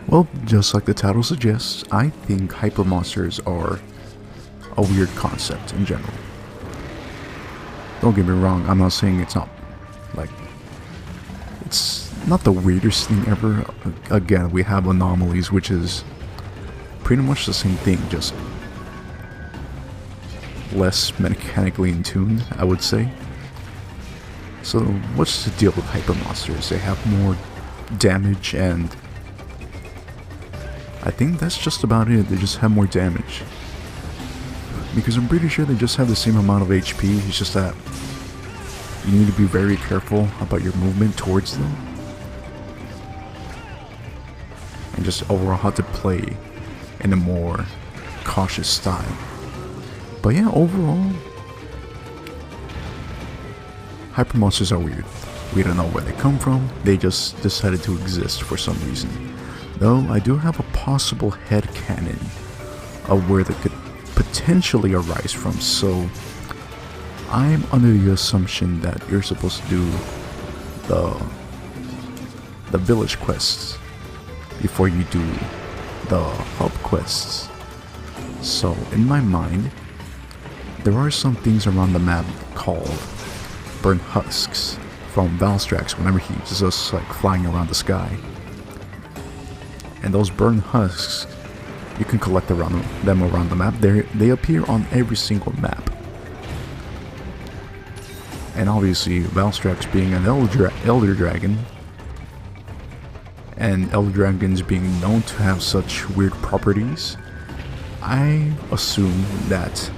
Well, just like the title suggests, I think hyper monsters are a weird concept in general. Don't get me wrong, I'm not saying it's not, like, it's not the weirdest thing ever. Again, we have anomalies, which is pretty much the same thing, just less mechanically in tune, I would say. So, what's the deal with hyper monsters? They have more damage, and I think that's just about it. They just have more damage. Because I'm pretty sure they just have the same amount of HP, it's just that you need to be very careful about your movement towards them. And just overall how to play in a more cautious style. But yeah, overall, hyper monsters are weird. We don't know where they come from, they just decided to exist for some reason. Though I do have a possible headcanon of where they could potentially arise from, so I'm under the assumption that you're supposed to do the village quests before you do the hub quests. So in my mind, there are some things around the map called burnt husks from Valstrax whenever he's just like flying around the sky. And those burnt husks, you can collect them around the map. They appear on every single map. And obviously, Valstrax being an Elder Dragon, and Elder Dragons being known to have such weird properties, I assume that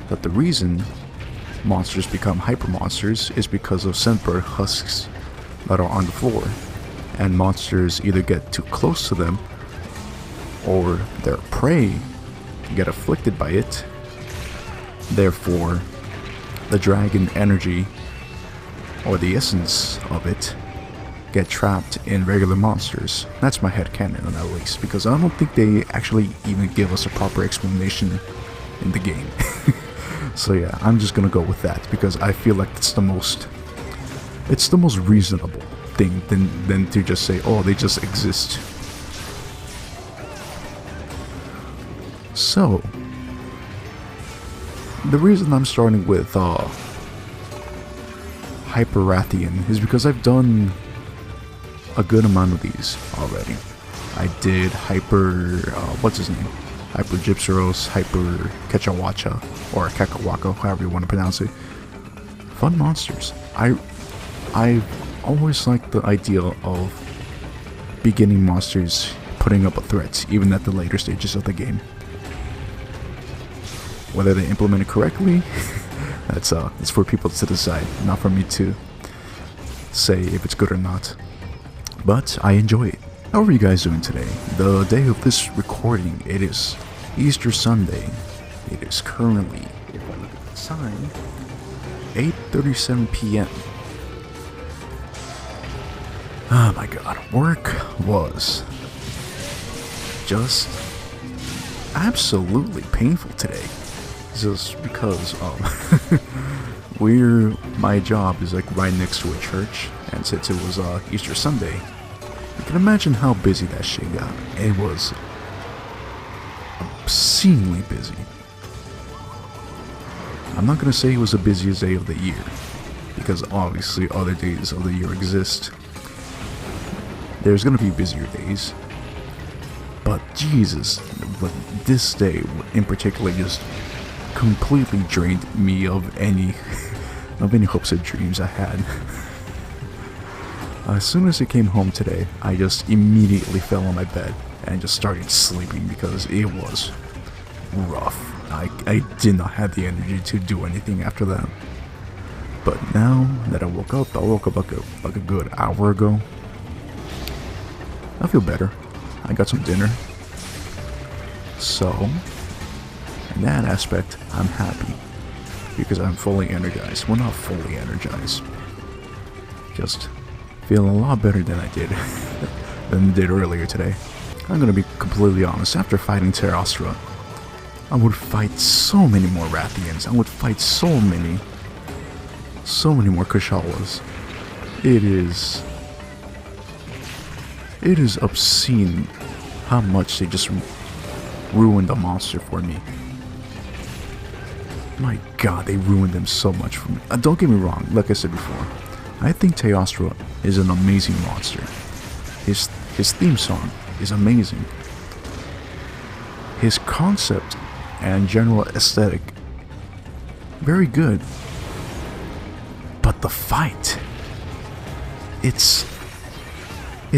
the reason monsters become hyper monsters is because of scent-burnt husks that are on the floor, and monsters either get too close to them or their prey get afflicted by it. Therefore, the dragon energy or the essence of it get trapped in regular monsters. That's my headcanon on that, at least, because I don't think they actually even give us a proper explanation in the game. So yeah, I'm just gonna go with that because I feel like it's the most reasonable thing than to just say, oh, they just exist. So the reason I'm starting with Hyper Rathian is because I've done a good amount of these already. I did Hyper, what's his name? Hyper Gypseros, Hyper Kechawacha, or Kakawaka, however you want to pronounce it. Fun monsters. I've always liked the idea of beginning monsters putting up a threat, even at the later stages of the game. Whether they implement it correctly, it's for people to decide, not for me to say if it's good or not. But I enjoy it. How are you guys doing today? The day of this recording, it is Easter Sunday. It is currently, if I look at the time, 8:37 p.m. Oh my god, work was just absolutely painful today. Just because my job is like right next to a church, and since it was Easter Sunday, you can imagine how busy that shit got. It was obscenely busy. I'm not gonna say it was the busiest day of the year, because obviously other days of the year exist. There's gonna be busier days, but Jesus, but this day in particular just completely drained me of any hopes and dreams I had. As soon as I came home today, I just immediately fell on my bed and just started sleeping because it was rough. I did not have the energy to do anything after that. But now that I woke up like a good hour ago, I feel better. I got some dinner. So, in that aspect, I'm happy. Because I'm fully energized. Well, not fully energized. Just feeling a lot better than I did earlier today. I'm gonna be completely honest, after fighting Teostra, I would fight so many more Rathians. I would fight so many more Kushalas. It is obscene how much they just ruined the monster for me. My god, they ruined them so much for me. Don't get me wrong, like I said before, I think Teostra is an amazing monster. His theme song is amazing. His concept and general aesthetic, very good. But the fight, it's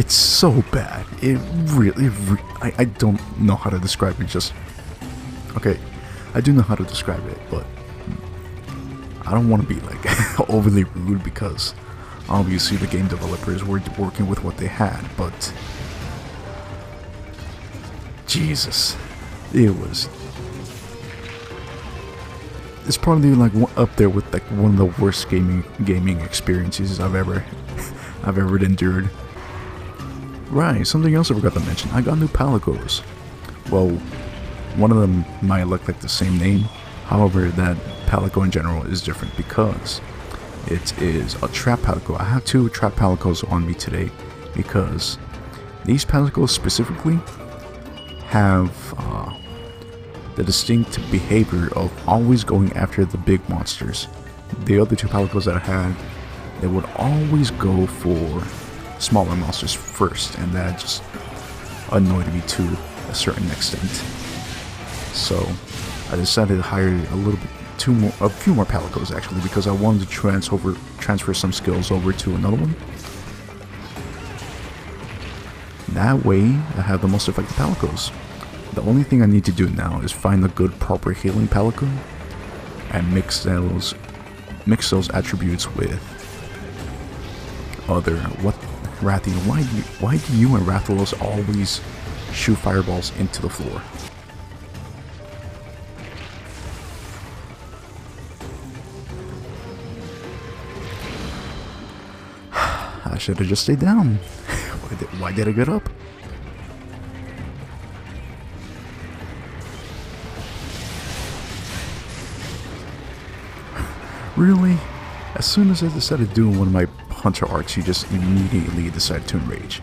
so bad. It really, I don't know how to describe it. Just okay, I do know how to describe it, but I don't want to be like overly rude because obviously the game developers were working with what they had. But Jesus, it's probably like up there with like one of the worst gaming experiences I've ever endured. Right, something else I forgot to mention. I got new palicos. Well, one of them might look like the same name. However, that palico in general is different because it is a trap palico. I have 2 trap palicos on me today because these palicos specifically have the distinct behavior of always going after the big monsters. The other 2 palicos that I had, they would always go for smaller monsters first, and that just annoyed me to a certain extent. So I decided to hire a few more palicos actually, because I wanted to transfer some skills over to another one. That way I have the most effective palicos. The only thing I need to do now is find a good proper healing palico and mix those attributes with other. What, Rathian? Why do you and Rathalos always shoot fireballs into the floor? I should have just stayed down. Why did I get up? Really? As soon as I decided doing one of my hunter arcs, you just immediately decided to enrage.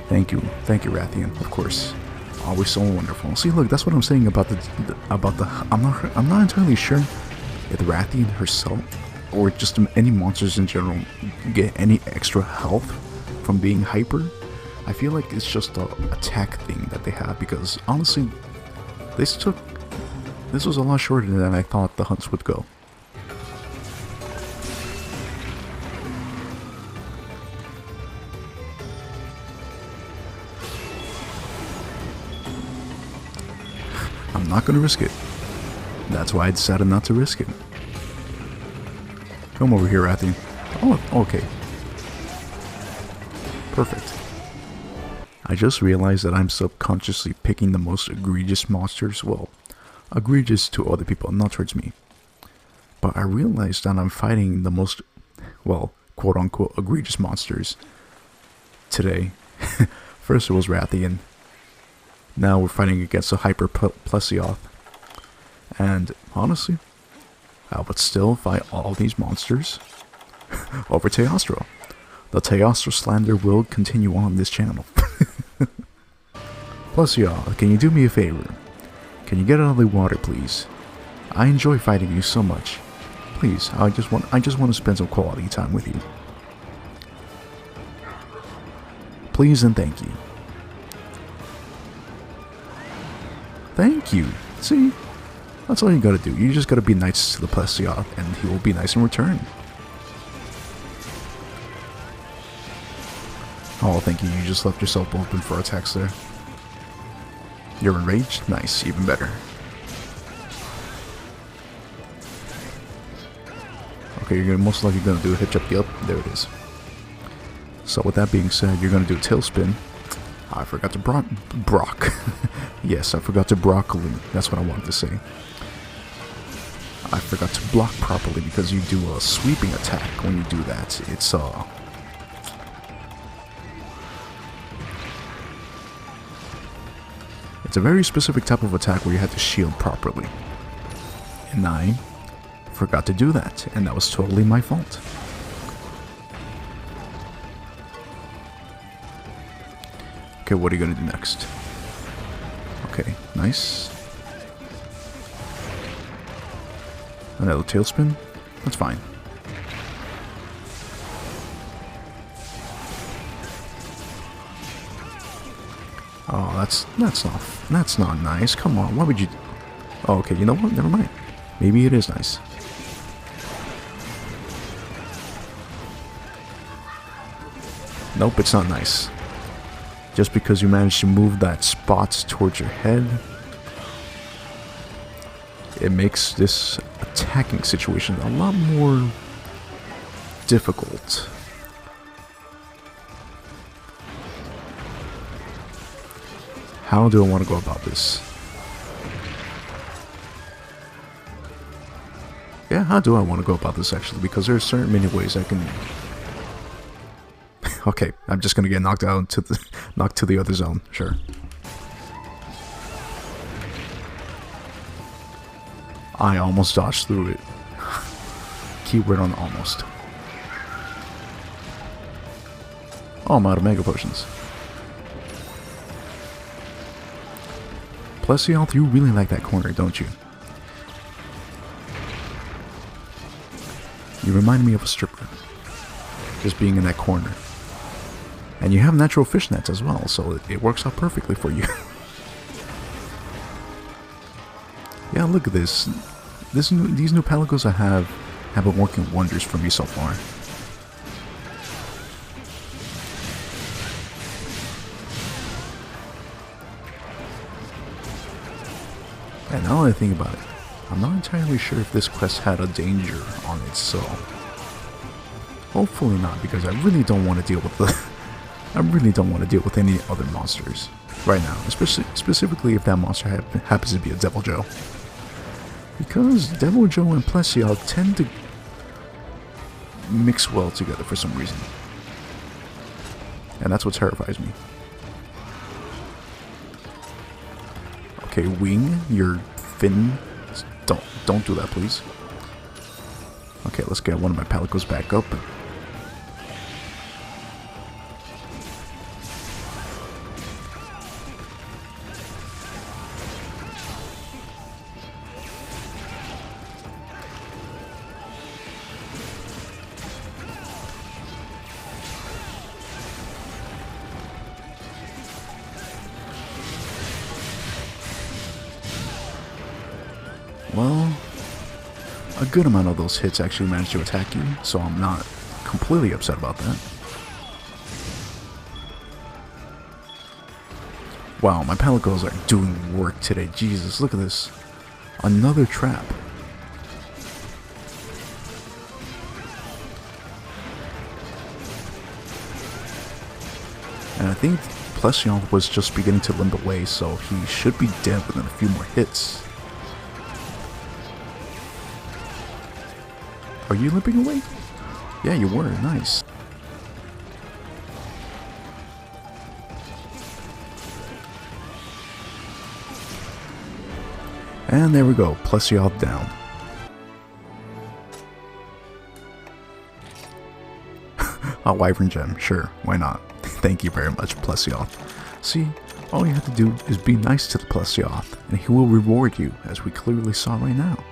Thank you, Rathian. Of course, always so wonderful. See, look, that's what I'm saying about the. I'm not entirely sure if Rathian herself or just any monsters in general get any extra health from being hyper. I feel like it's just a attack thing that they have, because honestly, this was a lot shorter than I thought the hunts would go. I'm not gonna risk it. That's why I decided not to risk it. Come over here, Rathian. Oh, okay. Perfect. I just realized that I'm subconsciously picking the most egregious monsters. Well, egregious to other people, not towards me. But I realized that I'm fighting the most, well, quote-unquote egregious monsters today. First it was Rathian. Now we're fighting against a hyper Plesioth. And honestly, I would still fight all these monsters over Teostra. The Teostra slander will continue on this channel. Plesioth, can you do me a favor? Can you get out of the water, please? I enjoy fighting you so much. Please, I just want to spend some quality time with you. Please and thank you. Thank you. See? That's all you gotta do. You just gotta be nice to the Plesioth, and he will be nice in return. Oh, thank you. You just left yourself open for attacks there. You're enraged? Nice. Even better. Okay, you're most likely gonna do a hitch up. Yup, there it is. So with that being said, you're gonna do a tailspin. I forgot to Brock. Yes, I forgot to broccoli. That's what I wanted to say. I forgot to block properly because you do a sweeping attack when you do that. It's a very specific type of attack where you have to shield properly. And I forgot to do that, and that was totally my fault. Okay, what are you gonna do next? Okay, nice. Another tailspin. That's fine. Oh, that's not nice. Come on, why would you? Oh, okay, you know what? Never mind. Maybe it is nice. Nope, it's not nice. Just because you managed to move that spot towards your head, it makes this attacking situation a lot more difficult. How do I want to go about this? Yeah, how do I want to go about this actually? Because there are certain many ways I can. Okay, I'm just gonna get knocked out to the knocked to the other zone. Sure. I almost dodged through it. Keyword on almost. Oh, I'm out of mega potions. Plesioth, you really like that corner, don't you? You remind me of a stripper. Just being in that corner. And you have natural fishnets as well, so it works out perfectly for you. Yeah, look at this. These new palicos I have been working wonders for me so far. And now that I think about it, I'm not entirely sure if this quest had a danger on it, so hopefully not, because I really don't want to deal with the I really don't want to deal with any other monsters right now, especially specifically if that monster happens to be a Devil Joe. Because Devil Joe and Plesioth tend to mix well together for some reason. And that's what terrifies me. Okay, Wing, your fin. Don't do that, please. Okay, let's get one of my palicos back up. Well, a good amount of those hits actually managed to attack you, so I'm not completely upset about that. Wow, my palicos are doing work today. Jesus, look at this. Another trap. And I think Plesioth was just beginning to limp away, so he should be dead within a few more hits. Are you limping away? Yeah, you were. Nice. And there we go. Plesioth down. A Wyvern Gem. Sure. Why not? Thank you very much, Plesioth. See, all you have to do is be nice to the Plesioth, and he will reward you, as we clearly saw right now.